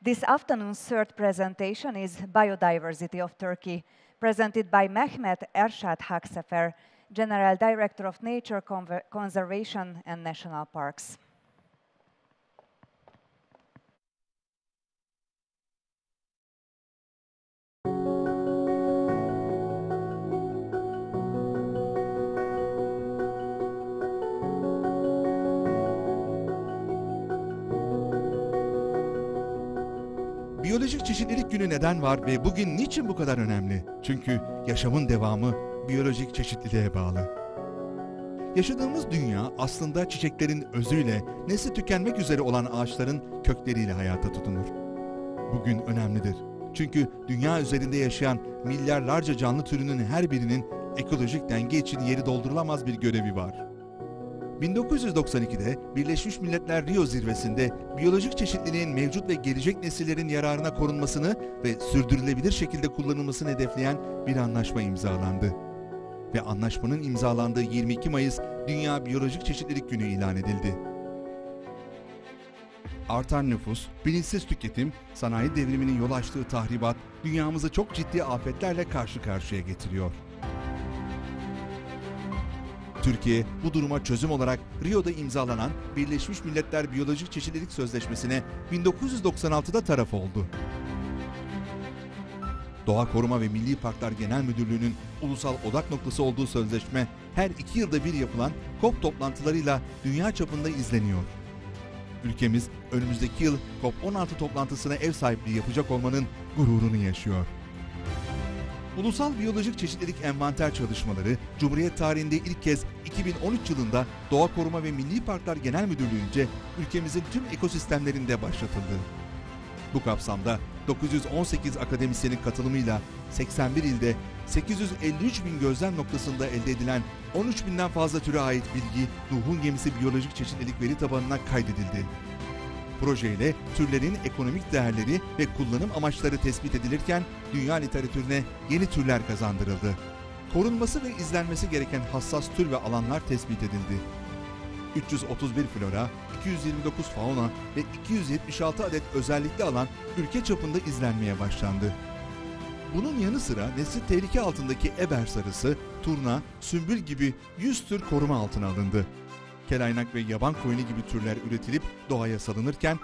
This afternoon's third presentation is Biodiversity of Turkey, presented by Mehmet Erşad Haksever, General Director of Nature Conservation and National Parks. Biyolojik Çeşitlilik Günü neden var ve bugün niçin bu kadar önemli? Çünkü yaşamın devamı biyolojik çeşitliliğe bağlı. Yaşadığımız dünya aslında çiçeklerin özüyle, nesli tükenmek üzere olan ağaçların kökleriyle hayata tutunur. Bugün önemlidir. Çünkü dünya üzerinde yaşayan milyarlarca canlı türünün her birinin ekolojik denge için yeri doldurulamaz bir görevi var. 1992'de Birleşmiş Milletler Rio Zirvesi'nde biyolojik çeşitliliğin mevcut ve gelecek nesillerin yararına korunmasını ve sürdürülebilir şekilde kullanılmasını hedefleyen bir anlaşma imzalandı. Ve anlaşmanın imzalandığı 22 Mayıs Dünya Biyolojik Çeşitlilik Günü ilan edildi. Artan nüfus, bilinçsiz tüketim, sanayi devriminin yol açtığı tahribat dünyamızı çok ciddi afetlerle karşı karşıya getiriyor. Türkiye bu duruma çözüm olarak Rio'da imzalanan Birleşmiş Milletler Biyolojik Çeşitlilik Sözleşmesi'ne 1996'da taraf oldu. Doğa Koruma ve Milli Parklar Genel Müdürlüğü'nün ulusal odak noktası olduğu sözleşme her 2 yılda bir yapılan COP toplantılarıyla dünya çapında izleniyor. Ülkemiz önümüzdeki yıl COP16 toplantısına ev sahipliği yapacak olmanın gururunu yaşıyor. Ulusal Biyolojik Çeşitlilik Envanter çalışmaları, Cumhuriyet tarihinde ilk kez 2013 yılında Doğa Koruma ve Milli Parklar Genel Müdürlüğü'nce ülkemizin tüm ekosistemlerinde başlatıldı. Bu kapsamda 918 akademisyenin katılımıyla 81 ilde 853 bin gözlem noktasında elde edilen 13 binden fazla türe ait bilgi Nuh'un Gemisi Biyolojik Çeşitlilik Veri Tabanı'na kaydedildi. Projeyle türlerin ekonomik değerleri ve kullanım amaçları tespit edilirken dünya literatürüne yeni türler kazandırıldı. Korunması ve izlenmesi gereken hassas tür ve alanlar tespit edildi. 331 flora, 229 fauna ve 276 adet özellikli alan ülke çapında izlenmeye başlandı. Bunun yanı sıra nesli tehlike altındaki eber sarısı, turna, sümbül gibi 100 tür koruma altına alındı. Kelaynak ve yaban koyunu gibi türler üretilip doğaya salınırken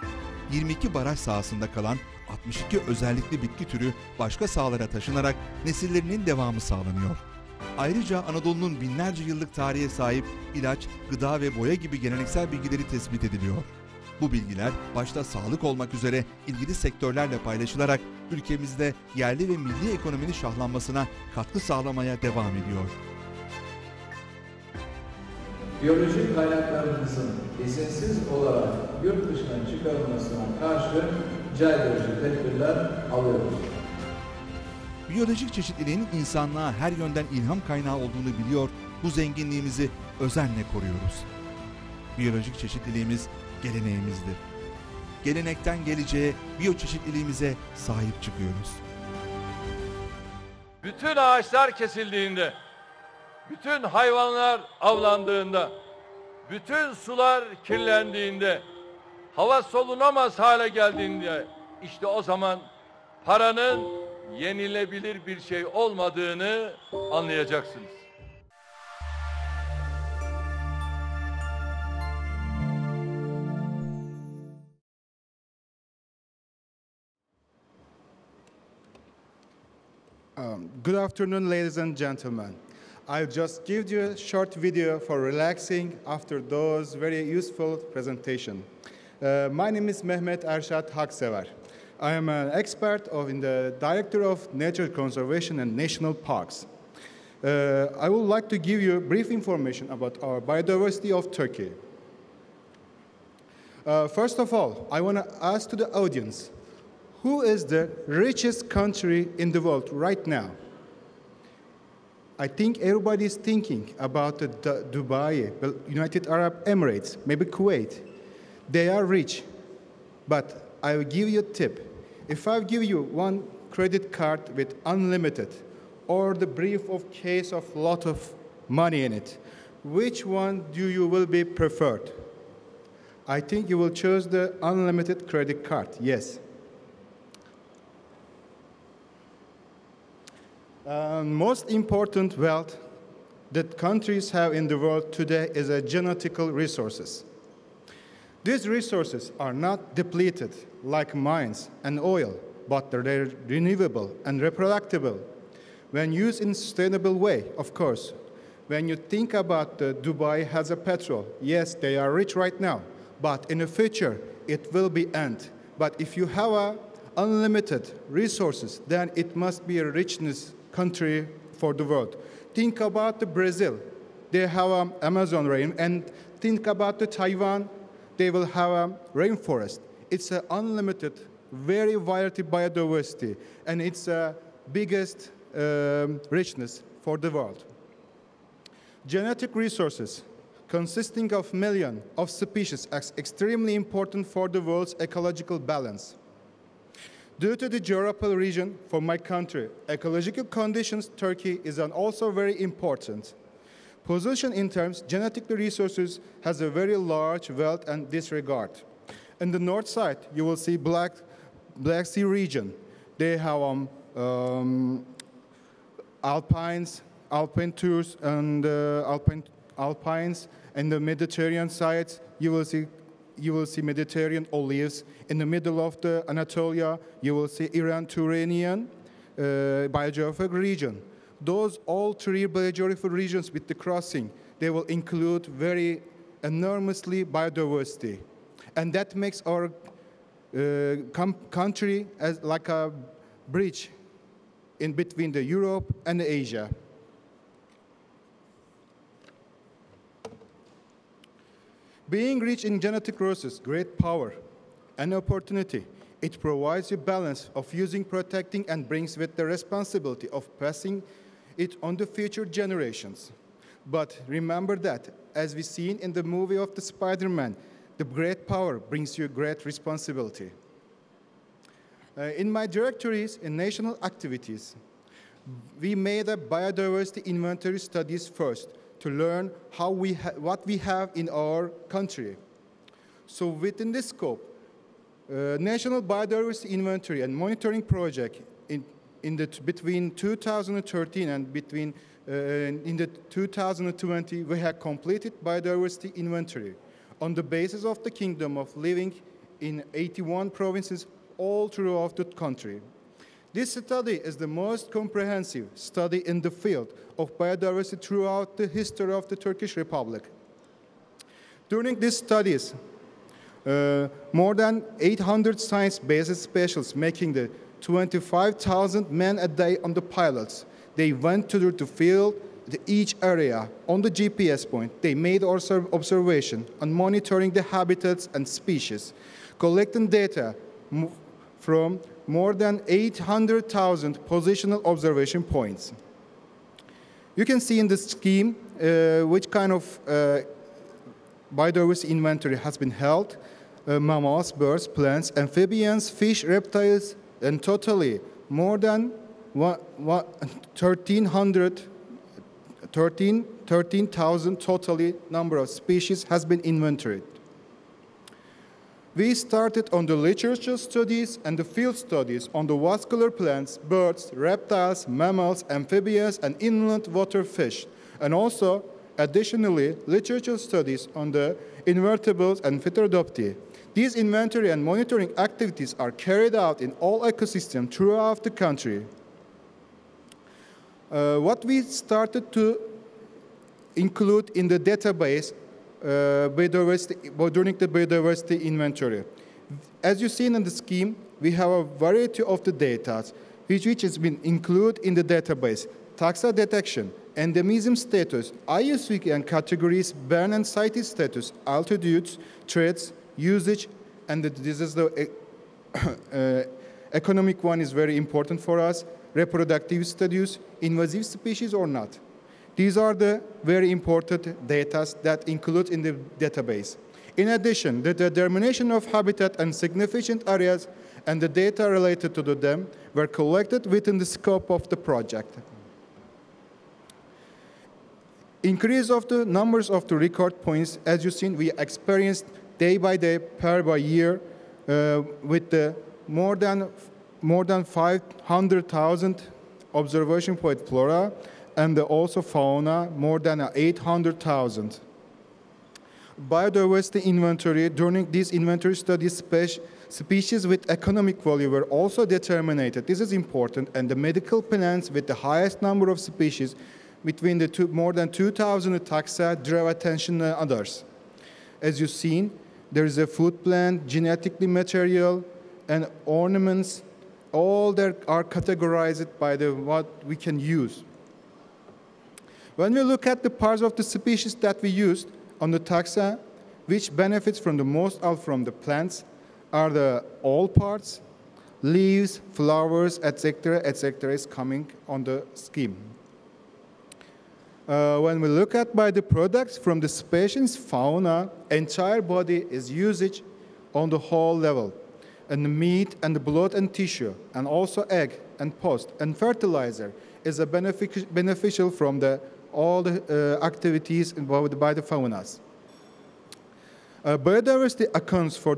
22 baraj sahasında kalan 62 özellikli bitki türü başka sahalara taşınarak nesillerinin devamı sağlanıyor. Ayrıca Anadolu'nun binlerce yıllık tarihe sahip ilaç, gıda ve boya gibi geleneksel bilgileri tespit ediliyor. Bu bilgiler başta sağlık olmak üzere ilgili sektörlerle paylaşılarak ülkemizde yerli ve milli ekonominin şahlanmasına katkı sağlamaya devam ediyor. Biyolojik kaynaklarımızın izinsiz olarak yurt dışına çıkarılmasına karşı caydırıcı tedbirler alıyoruz. Biyolojik çeşitliliğin insanlığa her yönden ilham kaynağı olduğunu biliyor, bu zenginliğimizi özenle koruyoruz. Biyolojik çeşitliliğimiz geleneğimizdir. Gelenekten geleceğe, biyoçeşitliliğimize sahip çıkıyoruz. Bütün ağaçlar kesildiğinde, bütün hayvanlar avlandığında, bütün sular kirlendiğinde, hava solunamaz hale geldiğinde, işte o zaman paranın yenilebilir bir şey olmadığını anlayacaksınız. Good afternoon, ladies and gentlemen. I'll just give you a short video for relaxing after those very useful presentation. My name is Mehmet Erşad Haksever. I am an expert in the Director of Nature Conservation and National Parks. I would like to give you brief information about our biodiversity of Turkey. First of all, I want to ask to the audience, who is the richest country in the world right now? I think everybody is thinking about Dubai, United Arab Emirates, maybe Kuwait. They are rich, but I will give you a tip. If I give you one credit card with unlimited or the brief of case of lot of money in it, which one do you will be preferred? I think you will choose the unlimited credit card, yes. Most important wealth that countries have in the world today is genetical resources. These resources are not depleted like mines and oil, but they're renewable and reproducible when used in a sustainable way, of course. When you think about Dubai has a petrol, yes, they are rich right now, but in the future, it will be end. But if you have unlimited resources, then it must be a richness country for the world. Think about Brazil. They have Amazon rain, and think about Taiwan. They will have a rainforest. It's an unlimited, very variety biodiversity, and it's the biggest richness for the world. Genetic resources consisting of millions of species are extremely important for the world's ecological balance. Due to the geographical region for my country, ecological conditions, Turkey is also very important. Position in terms, genetic resources has a very large wealth and disregard. In the north side, you will see Black Sea region. They have alpine tours and alpines. In the Mediterranean side, you will see Mediterranean olives. In the middle of the Anatolia, you will see Iran-Turanian biogeographic region. Those all three biogeographical regions with the crossing, they will include very enormously biodiversity. And that makes our country as like a bridge in between the Europe and Asia. Being rich in genetic resources, great power and opportunity. It provides you balance of using, protecting, and brings with the responsibility of passing it on to future generations. But remember that, as we've seen in the movie of the Spider-Man, the great power brings you great responsibility. In my directories in national activities, we made a biodiversity inventory studies first to learn what we have in our country. So within this scope, National Biodiversity Inventory and Monitoring Project between 2013 and in the 2020, we have completed biodiversity inventory on the basis of the Kingdom of Living in 81 provinces all throughout the country. This study is the most comprehensive study in the field of biodiversity throughout the history of the Turkish Republic. During these studies, more than 800 science-based specialists making the 25,000 men a day on the pilots. They went to the field, to each area on the GPS point. They made observation on monitoring the habitats and species, collecting data from more than 800,000 positional observation points. You can see in this scheme which kind of biodiversity inventory has been held. Mammals, birds, plants, amphibians, fish, reptiles, and totally more than 13,000 totally number of species has been inventoried. We started on the literature studies and the field studies on the vascular plants, birds, reptiles, mammals, amphibians, and inland water fish, and also, additionally, literature studies on the invertebrates and Pteridopti. These inventory and monitoring activities are carried out in all ecosystems throughout the country. What we started to include in the database during the biodiversity inventory. As you see in the scheme, we have a variety of the data which has been included in the database. Taxa detection, endemism status, IUCN categories, burn and sighted status, altitudes, threats, usage, and this is the economic one is very important for us, reproductive status, invasive species or not. These are the very important data that include in the database. In addition, the determination of habitat and significant areas and the data related to them were collected within the scope of the project. Increase of the numbers of the record points, as you've seen, we experienced day by day, per by year, with the more than 500,000 observation point flora, and also fauna, more than 800,000. Biodiversity inventory, during these inventory studies, species with economic value were also determined. This is important, and the medical plants with the highest number of species, between the more than 2,000 taxa, drew attention than others. As you've seen, there is a food plant, genetically material, and ornaments. All that are categorized by what we can use. When we look at the parts of the species that we used on the taxa, which benefits from the most out from the plants, are the all parts, leaves, flowers, etc., is coming on the scheme. When we look at by the products from the species fauna, entire body is usage on the whole level, and the meat and the blood and tissue, and also egg and post and fertilizer is a beneficial from all the activities involved by the faunas. Biodiversity accounts for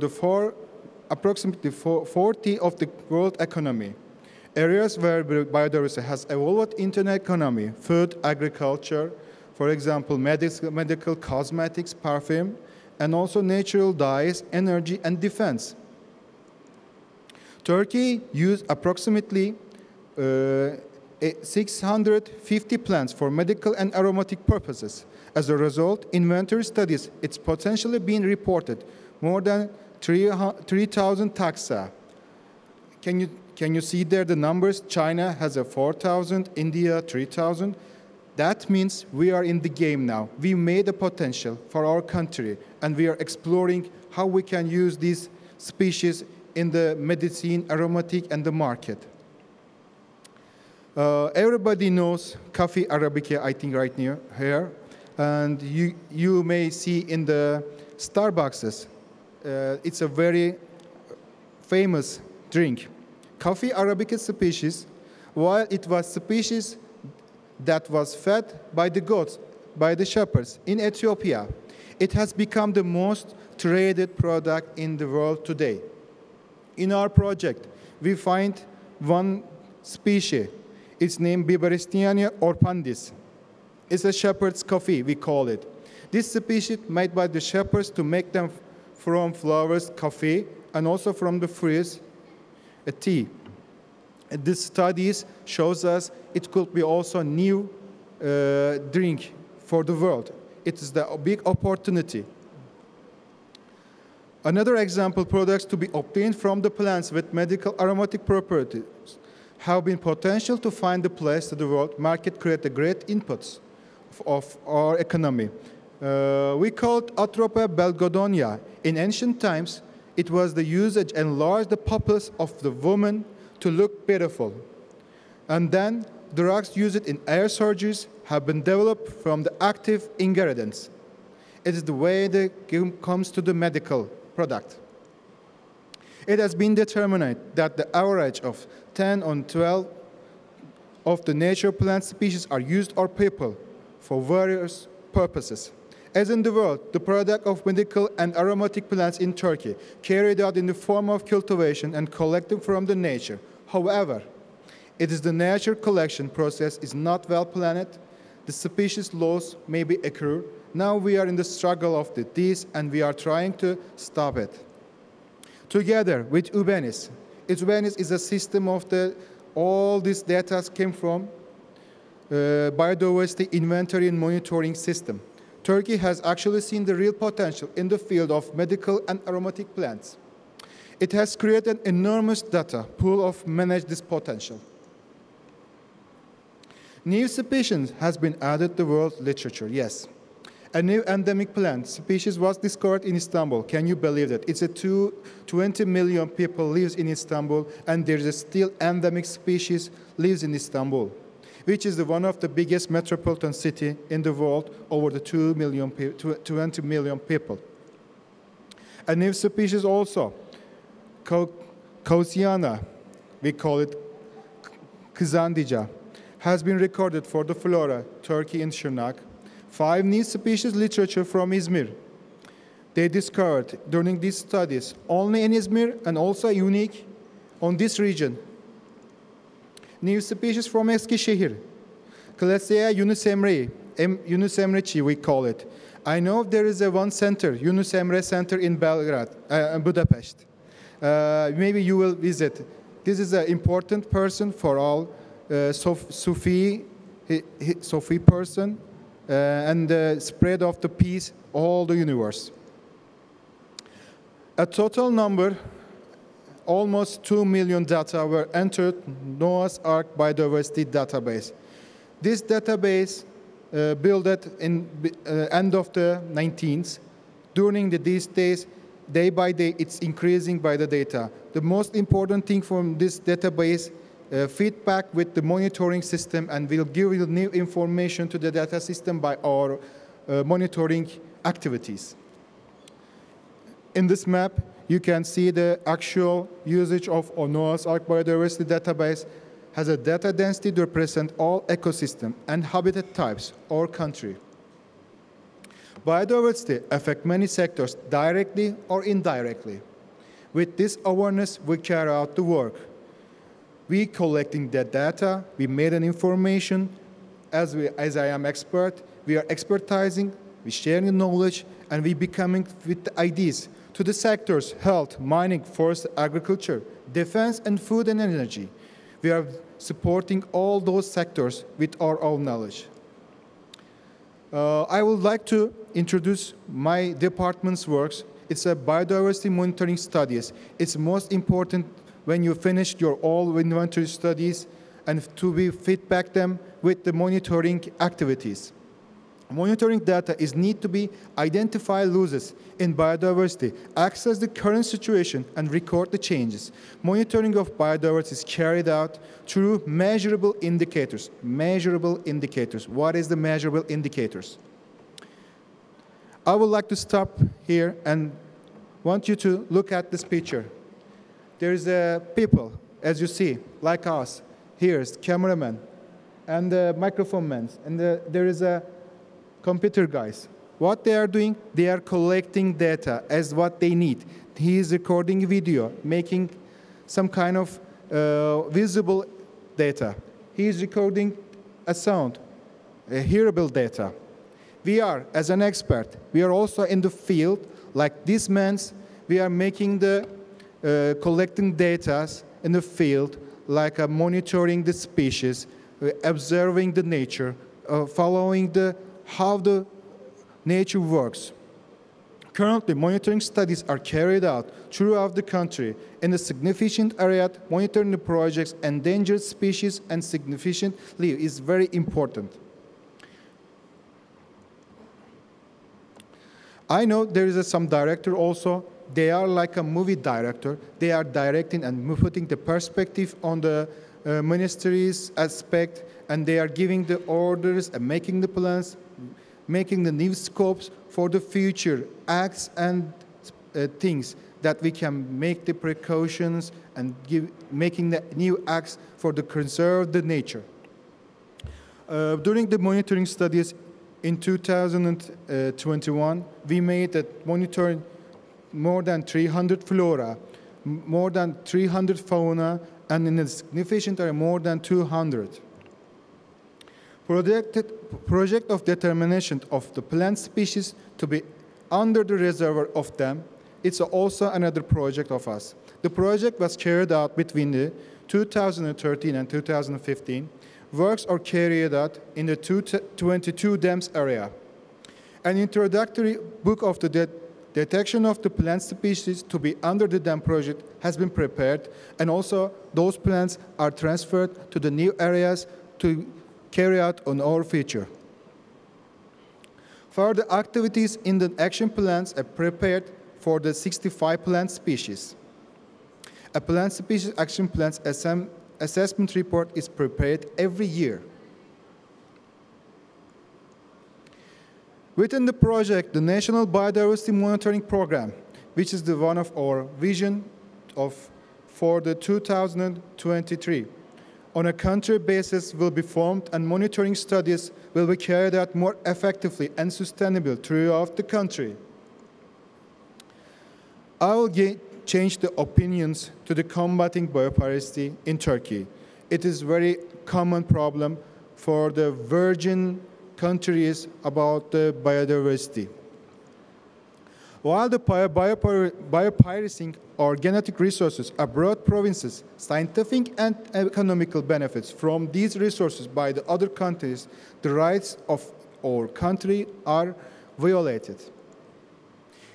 approximately 40% of the world economy. Areas where biodiversity has evolved into an economy: food, agriculture, for example, medical, cosmetics, perfume, and also natural dyes, energy, and defense. Turkey used approximately 650 plants for medical and aromatic purposes. As a result, inventory studies, it's potentially being reported more than 3,000 taxa. Can you see there the numbers? China has a 4,000, India 3,000. That means we are in the game now. We made a potential for our country, and we are exploring how we can use these species in the medicine, aromatic, and the market. Everybody knows coffee Arabica, I think, right near here. And you may see in the Starbucks, it's a very famous drink. Coffee Arabica species, while it was species that was fed by the goats, by the shepherds in Ethiopia, it has become the most traded product in the world today. In our project, we find one species. It's named Biodiversity orpandis. It's a shepherd's coffee, we call it. This species made by the shepherds to make them from flowers, coffee, and also from the fruits, tea. This studies shows us it could be also a new drink for the world. It is the big opportunity. Another example, products to be obtained from the plants with medical aromatic properties have been potential to find the place to the world market, create the great inputs of our economy. We called Atropa belgodonia. In ancient times, it was the usage enlarged the populace of the woman to look beautiful. And then drugs used in air surgeries have been developed from the active ingredients. It is the way that comes to the medical product. It has been determined that the average of 10 or 12 of the nature plant species are used or people for various purposes. As in the world, the product of medical and aromatic plants in Turkey carried out in the form of cultivation and collected from the nature. However, it is the nature collection process is not well planned. The species loss may be occur. Now we are in the struggle of this, and we are trying to stop it. Together with UBENIS. UBENIS is a system of all these data came from biodiversity inventory and monitoring system. Turkey has actually seen the real potential in the field of medical and aromatic plants. It has created an enormous data pool of manage this potential. New species has been added to world literature, yes. A new endemic plant species was discovered in Istanbul. Can you believe that? It's 20 million people lives in Istanbul, and there's a still endemic species lives in Istanbul, which is one of the biggest metropolitan city in the world, over the 20 million people. A new species also, Kausiana, we call it Kızandica, has been recorded for the flora, Turkey and Şırnak. 5 new species literature from Izmir. They discovered during these studies only in Izmir and also unique on this region. new species from Eskişehir. Classea Yunus Emre, we call it. I know there is one center, Yunus Emre Center in Belgrade, Budapest. Maybe you will visit. This is an important person for all Sufi person and the spread of the peace all the universe. A total number, almost 2 million data were entered Noah's Ark Biodiversity database. This database built in end of the 19th. During these days, day by day, it's increasing by the data. The most important thing from this database, feedback with the monitoring system, and we'll give you new information to the data system by our monitoring activities. In this map, you can see the actual usage of Noah's Ark Biodiversity database has a data density to represent all ecosystem and habitat types or country. Biodiversity affects many sectors directly or indirectly. With this awareness, we carry out the work. We collecting the data, we made an information, as I am expert, we are expertizing, we sharing the knowledge, and we becoming with the ideas to the sectors, health, mining, forest, agriculture, defense, and food and energy. We are supporting all those sectors with our own knowledge. I would like to introduce my department's works. It's a biodiversity monitoring studies. It's most important when you finish your all inventory studies and to be feedback them with the monitoring activities. Monitoring data is need to be identify losses in biodiversity, access the current situation, and record the changes. Monitoring of biodiversity is carried out through measurable indicators. Measurable indicators. What is the measurable indicators? I would like to stop here and want you to look at this picture. There is people, as you see, like us. Here's cameraman and the microphone man, and there is a computer guys. What they are doing, they are collecting data as what they need. He is recording video, making some kind of visible data. He is recording a sound, a hearable data. We are, as an expert, we are also in the field, like this man's, we are making the collecting data in the field, like monitoring the species, observing the nature, following how the nature works. Currently, monitoring studies are carried out throughout the country in a significant area. Monitoring the projects, endangered species, and significantly is very important. I know there is some director also. They are like a movie director. They are directing and putting the perspective on the ministry's aspect, and they are giving the orders and making the plans, making the new scopes for the future acts and things that we can make the precautions and making the new acts for the conserve the nature. During the monitoring studies in 2021, we made that monitoring more than 300 flora, more than 300 fauna, and in a significant area more than 200. Project of determination of the plant species to be under the reservoir of them, it's also another project of us. The project was carried out between the 2013 and 2015. Works are carried out in the 22 dams area. An introductory book of the detection of the plant species to be under the dam project has been prepared, and also those plants are transferred to the new areas to carry out on our future. Further activities in the action plans are prepared for the 65 plant species. A plant species action plan assessment report is prepared every year. Within the project, the National Biodiversity Monitoring Program, which is the one of our vision for the 2023, on a country basis will be formed, and monitoring studies will be carried out more effectively and sustainably throughout the country. I will change the opinions to the combating biodiversity in Turkey. it is very common problem for the virgin countries about the biodiversity. While the biopiracy or genetic resources are broad provinces, scientific and economical benefits from these resources by the other countries, the rights of our country are violated.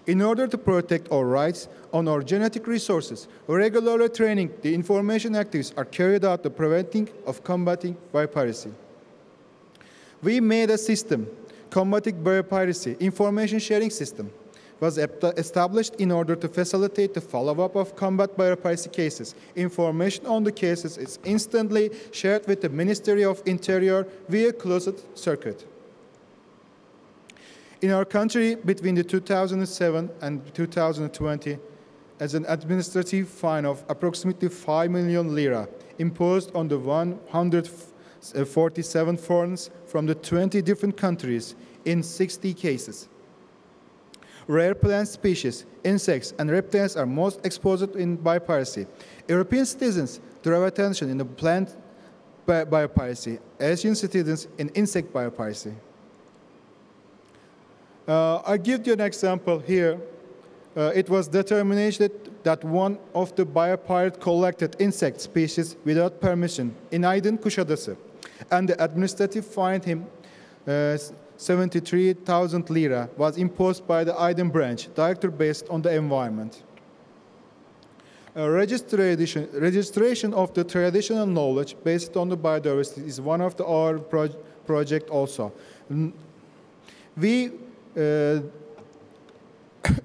In order to protect our rights on our genetic resources, regular training, the information activities are carried out to preventing of combating biopiracy. We made a system, combating biopiracy, information sharing system, was established in order to facilitate the follow-up of combat biopiracy cases. Information on the cases is instantly shared with the Ministry of Interior via closed circuit. In our country, between the 2007 and 2020, as an administrative fine of approximately 5 million lira imposed on the 147 foreigners from the 20 different countries in 60 cases. Rare plant species, insects, and reptiles are most exposed in biopiracy. European citizens draw attention in the plant biopiracy, Asian citizens in insect biopiracy. I give you an example here. It was determined that one of the biopirate collected insect species without permission in Aydın, Kuşadası, and the administrative fine him 73,000 lira was imposed by the Aydın branch, director based on the environment. Registration of the traditional knowledge based on the biodiversity is one of our project also. We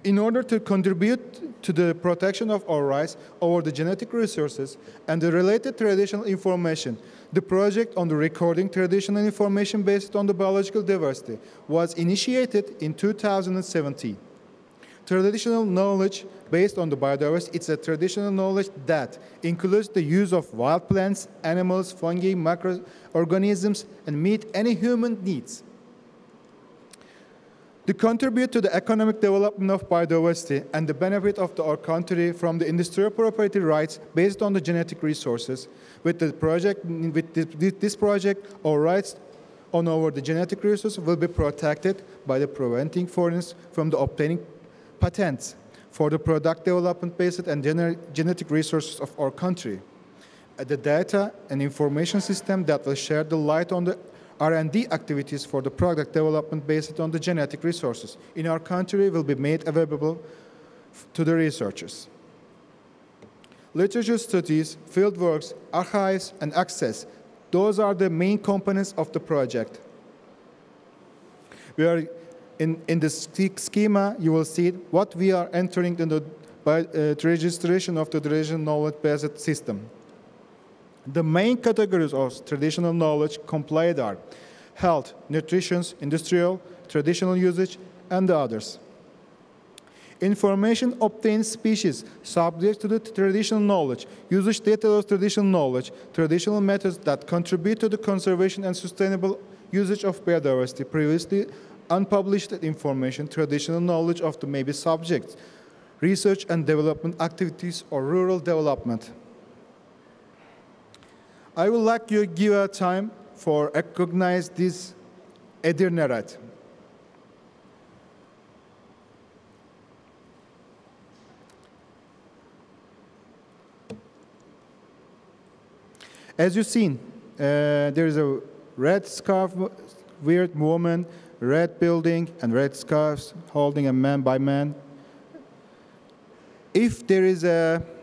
in order to contribute to the protection of our rights over the genetic resources and the related traditional information, the project on the recording traditional information based on the biological diversity was initiated in 2017. Traditional knowledge based on the biodiversity, it's a traditional knowledge that includes the use of wild plants, animals, fungi, microorganisms, and meet any human needs. To contribute to the economic development of biodiversity and the benefit of our country from the industrial property rights based on the genetic resources, with this project, our rights on the genetic resources will be protected by the preventing foreigners from the obtaining patents for the product development based and genetic resources of our country. The data and information system that will share the light on the R&D activities for the product development based on the genetic resources in our country will be made available to the researchers. Literature studies, fieldworks, archives, and access, those are the main components of the project. We are in the schema, you will see what we are entering in the registration of the traditional knowledge-based system. The main categories of traditional knowledge complied are health, nutrition, industrial, traditional usage, and the others. Information obtained species subject to the traditional knowledge, usage detail of traditional knowledge, traditional methods that contribute to the conservation and sustainable usage of biodiversity, previously unpublished information, traditional knowledge of the maybe subjects, research and development activities, or rural development. I would like to give a time for recognize this Edirne red. As you've seen, there is a red scarf, weird woman, red building, and red scarves holding a man by man. If there is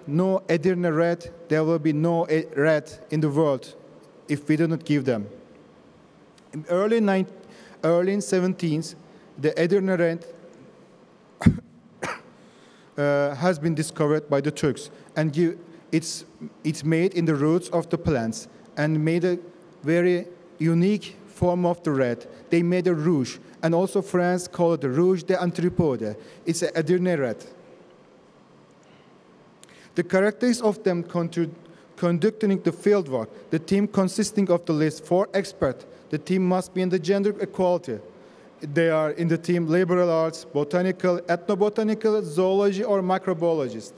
no Edirne red, there will be no red in the world if we do not give them. In early 17th, the Edirne red has been discovered by the Turks, and it's made in the roots of the plants and made a very unique form of the red. They made a rouge, and also France called it the rouge des anthropodes. It's an Edirne red. The characteristics of them conducting the fieldwork, the team consisting of the list 4 experts. The team must be in the gender equality. They are in the team liberal arts, botanical, ethnobotanical, zoology, or microbiologist.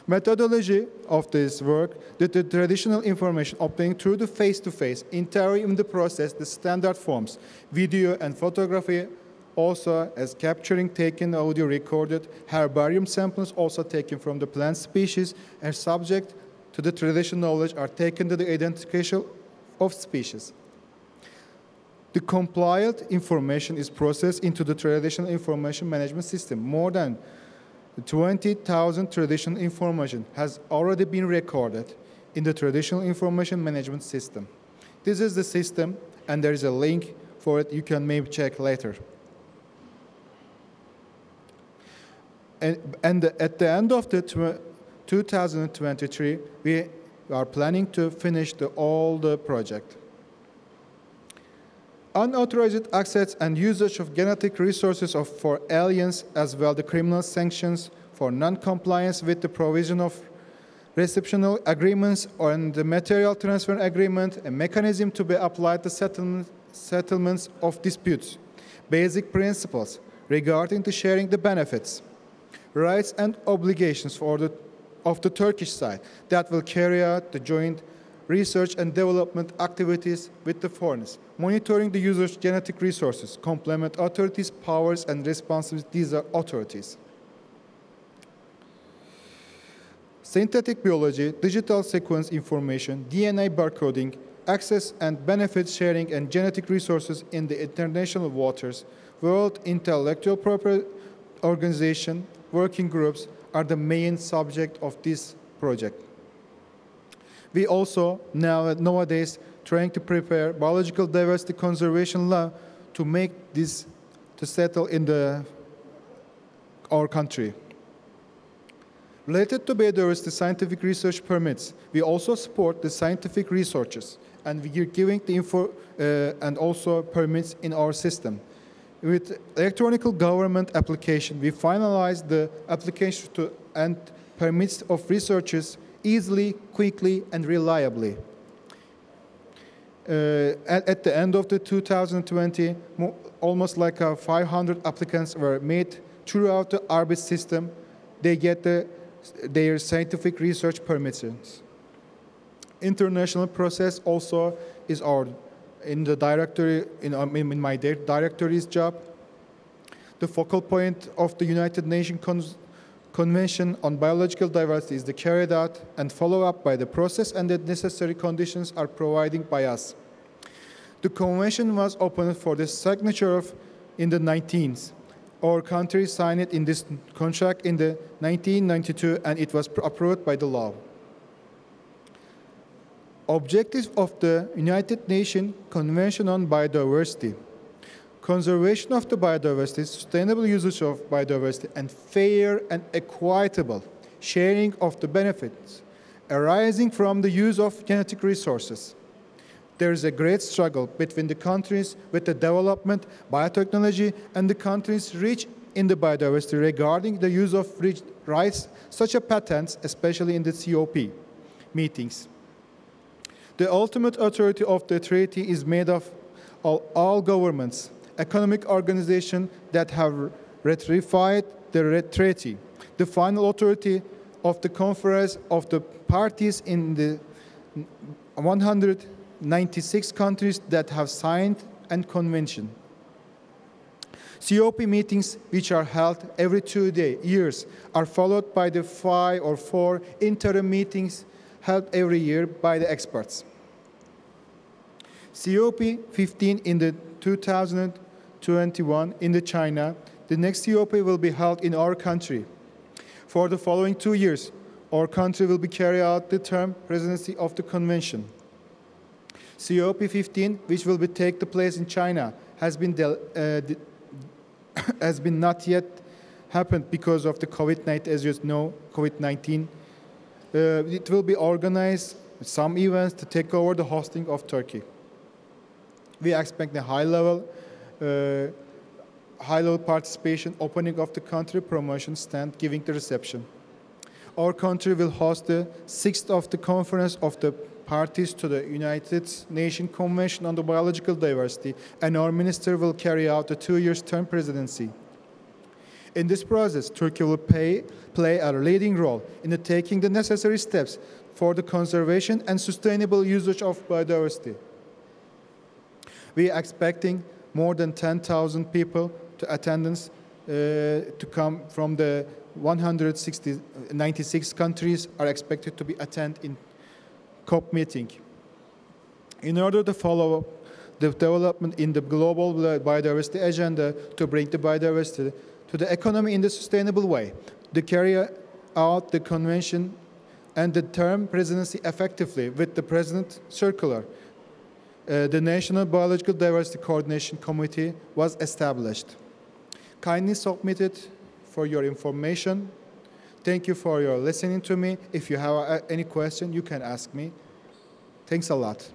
Methodology of this work, the traditional information obtained through the face-to-face, interview in the process, the standard forms, video and photography, also as capturing, taken, audio recorded, herbarium samples also taken from the plant species and subject to the traditional knowledge are taken to the identification of species. The compiled information is processed into the traditional information management system. More than 20,000 traditional information has already been recorded in the traditional information management system. This is the system, and there is a link for it. You can maybe check later. And at the end of the 2023, we are planning to finish all the project. Unauthorized access and usage of genetic resources for aliens, as well the criminal sanctions for non-compliance with the provision of receptional agreements and the material transfer agreement, a mechanism to be applied to settlements of disputes, basic principles regarding the sharing the benefits, rights and obligations of the Turkish side that will carry out the joint research and development activities with the foreigners, monitoring the use of genetic resources, complement authorities' powers and responsibilities. These are authorities. Synthetic biology, digital sequence information, DNA barcoding, access and benefit sharing and genetic resources in the international waters, World Intellectual Property Organization, working groups are the main subject of this project. We also nowadays trying to prepare biological diversity conservation law to make this to settle in our country. Related to biodiversity scientific research permits, we also support the scientific researchers, and we are giving the info and also permits in our system. With electronic government application, we finalized the application to and permits of researchers easily, quickly, and reliably. At the end of the 2020, almost like 500 applicants were made throughout the ARBIS system. They get their scientific research permissions. International process also is in the directory, in my directory's job. The focal point of the United Nations Convention on Biological Diversity is carried out and followed up by the process, and the necessary conditions are provided by us. The convention was opened for the signature in the 19th. Our country signed it in this contract in the 1992, and it was approved by the law. Objectives of the United Nations Convention on Biodiversity: conservation of the biodiversity, sustainable usage of biodiversity, and fair and equitable sharing of the benefits arising from the use of genetic resources. There is a great struggle between the countries with the development, biotechnology, and the countries rich in the biodiversity regarding the use of rights such as patents, especially in the COP meetings. The ultimate authority of the treaty is made of all governments, economic organizations that have ratified the treaty. The final authority of the conference of the parties in the 196 countries that have signed and convention. COP meetings, which are held every 2 years, are followed by the 5 or 4 interim meetings held every year by the experts. COP 15 in the 2021 in China. The next COP will be held in our country. For the following 2 years, our country will be carrying out the term presidency of the convention. COP 15, which will be take the place in China, has been not yet happened because of the COVID-19. As you know, COVID-19. It will be organized some events to take over the hosting of Turkey. We expect a high-level participation, opening of the country, promotion stand, giving the reception. Our country will host the 6th of the conference of the parties to the United Nations Convention on the Biological Diversity, and our minister will carry out the 2 years term presidency. In this process, Turkey will play a leading role in taking the necessary steps for the conservation and sustainable usage of biodiversity. We are expecting more than 10,000 people to attendance to come from the 96 countries are expected to be attend in COP meeting. In order to follow the development in the global biodiversity agenda to bring the biodiversity to the economy in the sustainable way, to carry out the convention and the term presidency effectively with the President Circular, the National Biological Diversity Coordination Committee was established. Kindly submit it for your information. Thank you for your listening to me. If you have any question, you can ask me. Thanks a lot.